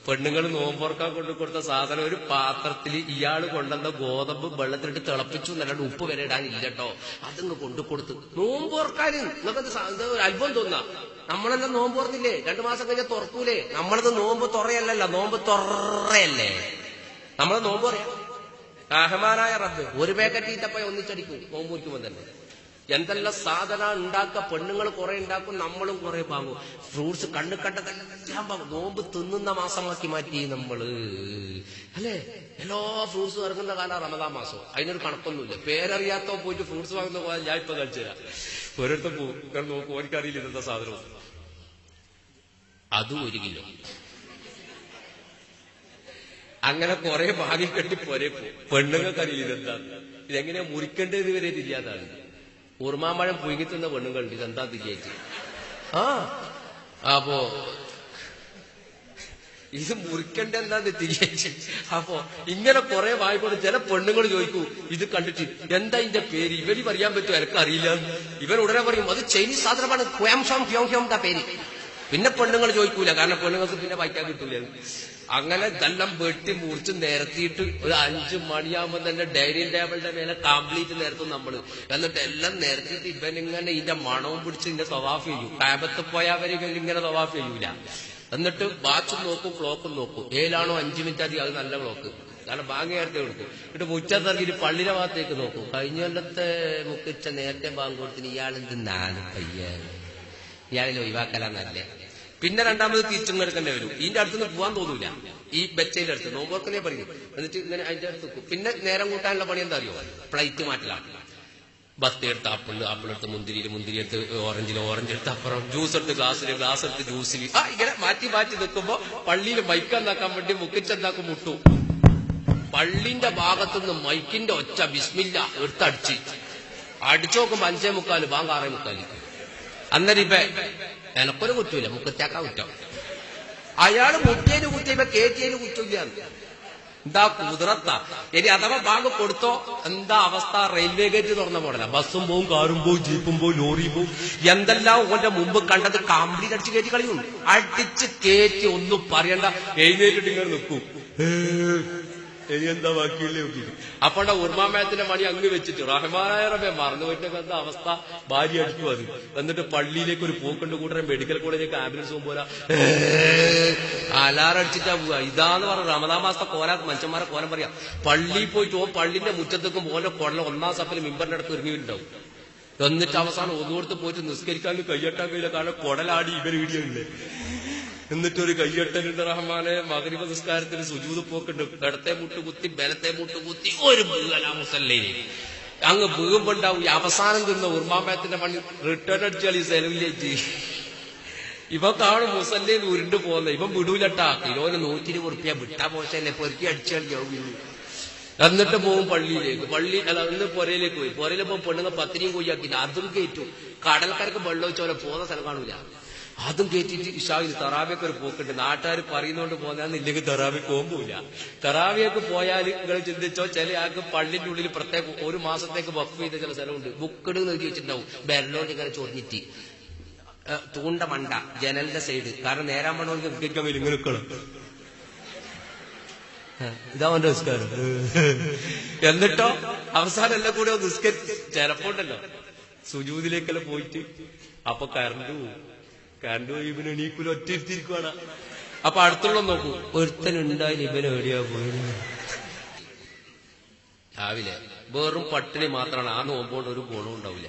പെണ്ണുങ്ങൾ നോമ്പുറക്കാൻ കൊടുത്ത സാധനം ഒരു പാത്രത്തിൽ ഇയാള് കൊണ്ടുവന്ന ഗോതമ്പ് വെള്ളത്തിലിട്ട് തിളപ്പിച്ചു എന്നല്ലാണ്ട് ഉപ്പ് വരെ ഇടാനില്ല കേട്ടോ. അതങ്ങ് കൊണ്ടുകൊടുത്ത് നോമ്പുറക്കാൻ നിങ്ങൾക്ക് ഒരു അത്ഭുതം തോന്നാം. നമ്മളെല്ലാം നോമ്പ് തുറന്നില്ലേ? 2 മാസം കഴിഞ്ഞാൽ തുറക്കൂലേ? നമ്മളത് നോമ്പ് തുറയല്ലല്ലോ, നോമ്പ് തുറയല്ലേ. നമ്മള് നോമ്പ് പറയാം. റഹ്മാനായ റബ്ബ് ഒരു പാക്കറ്റ് ഈത്തപ്പഴ ഒന്നിച്ചടിക്കും നോമ്പ് കുറിക്കുമ്പോ തന്നെ. എന്തെല്ലാം സാധന ഉണ്ടാക്ക, പെണ്ണുങ്ങൾ കുറെ ഉണ്ടാക്കും, നമ്മളും കുറെ വാങ്ങും. ഫ്രൂട്ട്സ് കണ്ണു കണ്ടതെല്ലാം വാങ്ങും. നോമ്പ് തിന്നുന്ന മാസമാക്കി മാറ്റി നമ്മള് അല്ലേ. എല്ലാ ഫ്രൂട്ട്സും ഇറങ്ങുന്ന കാലം റമദാൻ മാസം. അതിനൊരു കണക്കൊന്നുമില്ല. പേരറിയാത്തോ പോയിട്ട് ഫ്രൂട്ട്സ് വാങ്ങുന്ന പോലെ ഞാൻ ഇപ്പൊ കളിച്ചു തരാം. ഒരിടത്തും പോകും നോക്കും, എനിക്കറിയില്ല ഇതെന്താ സാധനം. അതും 1 കിലോ. അങ്ങനെ കുറെ ഭാഗ്യം കെട്ടി പോരെ പെണ്ണുങ്ങൾക്കറിയില്ല ഇതെന്താ, ഇതെങ്ങനെയാ മുറിക്കേണ്ടത് വരെ തിരിയാതാണ്. ഉറുമാമ്പഴം പുഴുങ്ങിത്തുന്ന പെണ്ണുങ്ങളുണ്ട്, ഇതെന്താ തിരിയായിട്ട്. അപ്പോ ഇത് മുറിക്കേണ്ട എന്താന്ന് തിരിയായിട്ട്. അപ്പോ ഇങ്ങനെ കുറെ വായ്പ ചില പെണ്ണുങ്ങൾ ചോദിക്കൂ ഇത് കണ്ടിട്ട് എന്താ ഇതിന്റെ പേര്, ഇവര് പറയാൻ പറ്റുമോ എനിക്കറിയില്ല. ഇവൻ ഉടനെ പറയും അത് ചൈനീസ് സാധനമാണ്, ക്യോം പേര്. പിന്നെ പെണ്ണുങ്ങൾ ചോദിക്കൂല, കാരണം പെണ്ണുങ്ങൾക്ക് പിന്നെ വായിക്കാൻ കിട്ടൂല. അങ്ങനെ ഇതെല്ലാം വെട്ടി മുറിച്ച് നിരത്തിയിട്ട് ഒരു 5 മണിയാകുമ്പോൾ തന്നെ ഡൈനിങ് ടേബിളിന്റെ മേലെ കംപ്ലീറ്റ് നിരത്തും നമ്മള്. എന്നിട്ട് എല്ലാം നിരത്തിയിട്ട് ഇവനിങ്ങനെ ഇതിന്റെ മണവും പിടിച്ച് ഇതിന്റെ തവാഫ് ചെയ്യും. കാബത്ത് പോയവര് ഇങ്ങനെ തവാഫ് ചെയ്യൂല. എന്നിട്ട് വാച്ചും നോക്കും, ക്ലോക്കും നോക്കും. 7 5 മിനിറ്റ് അധികം, അത് നല്ല ക്ലോക്ക്, കാരണം ബാങ്ക് നേരത്തെ കൊടുക്കും. എന്നിട്ട് മുറ്റത്തിറങ്ങിയിട്ട് പള്ളിയുടെ ഭാഗത്തേക്ക് നോക്കും. കഴിഞ്ഞ കൊല്ലത്തെ മുക്കിച്ച നേരത്തെ ബാങ്ക് കൊടുത്തിന് ഇയാളെന്ത് 4 പയ്യാണ്, ഇയാളിൽ ഒഴിവാക്കലാന്നല്ലേ. പിന്നെ രണ്ടാമത് തിരിച്ചും എടുക്കേണ്ടി വരും. ഇതിന്റെ അടുത്തുനിന്ന് പോകാൻ തോന്നൂല. ഈ ബെച്ചയുടെ അടുത്ത് നോമ്പോർക്കനെ പറയും. എന്നിട്ട് ഇങ്ങനെ അതിന്റെ അടുത്ത് വെക്കും. പിന്നെ നേരം കൂട്ടാനുള്ള പണി എന്താ അറിയോ? പ്ലേറ്റ് മാറ്റലാണ്. ബസ്തി എടുത്ത് ആപ്പിൾ എടുത്ത് മുന്തിരി എടുത്ത് ഓറഞ്ച് എടുത്ത് അപ്പുറം ജ്യൂസ് എടുത്ത് ഗ്ലാസ് എടുത്ത് ജ്യൂസിൽ ഇങ്ങനെ മാറ്റി നിൽക്കുമ്പോ പള്ളിയിൽ മൈക്കെന്നാക്കാൻ വേണ്ടി മുക്കിച്ചെന്നാക്കും മുട്ടു. പള്ളിന്റെ ഭാഗത്തുനിന്ന് മൈക്കിന്റെ ഒച്ച ബിസ്മില്ല എടുത്തടിച്ച് അടിച്ചു നോക്കുമ്പോ 5:45 ബാങ്ക് 6:45. അന്നേരം ഇപ്പൊ എനക്കൊരു കുറ്റമില്ല, മുക്കറ്റാക്കാ കുറ്റം. അയാള് മുറ്റേന് കുറ്റിയപ്പോ കേറ്റിയേന് കുറ്റമില്ല. എന്താ കുതിരത്താ. ഇനി അഥവാ ബാങ്ക് കൊടുത്തോ എന്താ അവസ്ഥ? റെയിൽവേ ഗേറ്റ് തുറന്ന മോഡല. ബസ്സും പോവും, കാറും പോവും, ജീപ്പും പോവും, ലോറിയും പോവും. എന്തെല്ലാം ഓന്റെ മുമ്പ് കണ്ടത് കംപ്ലീറ്റ് അടിച്ച് കയറ്റി കളിയും. അടിച്ച് കയറ്റി ഒന്നും പറയണ്ട, എഴുന്നേറ്റിട്ട് ഇങ്ങനെ നിൽക്കും. ഇനി എന്താ ബാക്കിയില്ലേ നോക്കിയിട്ട് അപ്പോണ്ട ഉർമാമയത്തിന്റെ പണി അങ്ങ് വെച്ചിട്ട് റഹ്മാനായ റബ്ബേ മറന്നു പോയിട്ടൊക്കെ എന്താ അവസ്ഥ? ഭാര്യ അടിക്കും അത്. എന്നിട്ട് പള്ളിയിലേക്ക് ഒരു പോക്കുണ്ട് കൂട്ടരെ മെഡിക്കൽ കോളേജിലേക്ക് ആംബുലൻസ് പോകുമ്പോൾ അലാറം അടിച്ചിട്ടാ പോവുക. ഇതാന്ന് പറഞ്ഞ റമദാൻ മാസത്തെ മനുഷ്യന്മാരെ കോലം പറയാം. പള്ളിയിൽ പോയിട്ട് പള്ളിന്റെ മുറ്റത്തേക്കും പോലെ കൊള്ള 1ാം സഫിൽ മിമ്പറിന്റെ അടുത്ത് ഒരുങ്ങിയിട്ടുണ്ടാവും. എന്നിട്ട് അവസാനം ഒന്നുകൊടുത്ത് പോയിട്ട് നിസ്കരിക്കാൻ കയ്യട്ടാൻ കഴിയില്ല, കാരണം കൊടലാടി ഇവർ വീടിയില്ലേ. എന്നിട്ടൊരു കയ്യട്ടലുണ്ട് റഹ്മാനെ. മഗ്രിബ് നിസ്കാരത്തിന് സുജൂദ് പോക്കുണ്ട്. ഇടത്തെ മുട്ട് കുത്തി ബലത്തെ മുട്ട് കുത്തി ഒരു വീകല മുസല്ലയിൽ അങ്ങ് വീകുമ്പോണ്ടാവും. അവസാനം തിന്ന ഉർമാമയത്തിന്റെ പണി റിട്ടേൺ അടിച്ചാൽ ഈ സെലവിലേക്ക് ഇവ കാണും മുസല്ലയിൽ ഉരുണ്ടു പോകുന്നത്. ഇവൻ വിടൂലട്ടാ. കിലോന് 120 ഉറുപ്പ്യ വിട്ടാ മോശമല്ലേ, പെറുക്കി അടിച്ചാൽ യോഗി. എന്നിട്ട് പോകും പള്ളിയിലേക്ക്. ഇന്ന് പുരയിലേക്ക് പോയി. പുരയിലിപ്പോ പെണ്ണുങ്ങൾ പത്തിരിയും കൊയ്യാക്കില്ല, അതും കയറ്റും. കടൽക്കാർക്ക് വെള്ളം വെച്ചോലെ പോകുന്ന സ്ഥലം കാണൂല. അതും കയറ്റിട്ട് ഇഷാവിൽ തറാവിയൊക്കെ ഒരു പോക്കുണ്ട്. നാട്ടുകാർ പറയുന്നോണ്ട് പോകാന്നില്ലെങ്കിൽ തറാവിക്ക് പോകുമ്പോയില്ല. തറാവിയൊക്കെ പോയാൽ നിങ്ങൾ ചിന്തിച്ചോ, ചില ആൾക്ക് പള്ളിന്റെ ഉള്ളിൽ പ്രത്യേക 1 മാസത്തേക്ക് വഖഫ് ചെയ്ത ചില സ്ഥലമുണ്ട്. ബുക്കട് എഴുതി വെച്ചിട്ടുണ്ടാവും. ബെരലോട്ട് ഇങ്ങനെ ചൊറിഞ്ഞിട്ട് തൂണ്ട മണ്ട ജനലിന്റെ സൈഡ്. കാരണം നേരാൻ പണവർക്ക് നിൽക്കാൻ വരും, ഇങ്ങനെ നിൽക്കണം. ഇതാ അവന്റെ നിസ്കാരം. എന്നിട്ടോ അവസാനം എല്ലാം കൂടെ നിസ്കരിച്ച് ചിലപ്പോ ഉണ്ടല്ലോ സുജൂദിലേക്കെല്ലാം പോയിട്ട് അപ്പൊ കറണ്ട് പോയി ഇവന് എണീക്കൂല, ഒറ്റയിരുത്തിരിക്കുവാണ്. അപ്പൊ അടുത്തുള്ള നോക്കൂ, ഒരുത്തനുണ്ടായാലും ഇവന് എവിടെയാ പോയത്. രാവിലെ വെറും പട്ടിണി മാത്രമാണ്. ആ നോമ്പോണ്ട് ഒരു ഗുണം ഉണ്ടാവില്ല.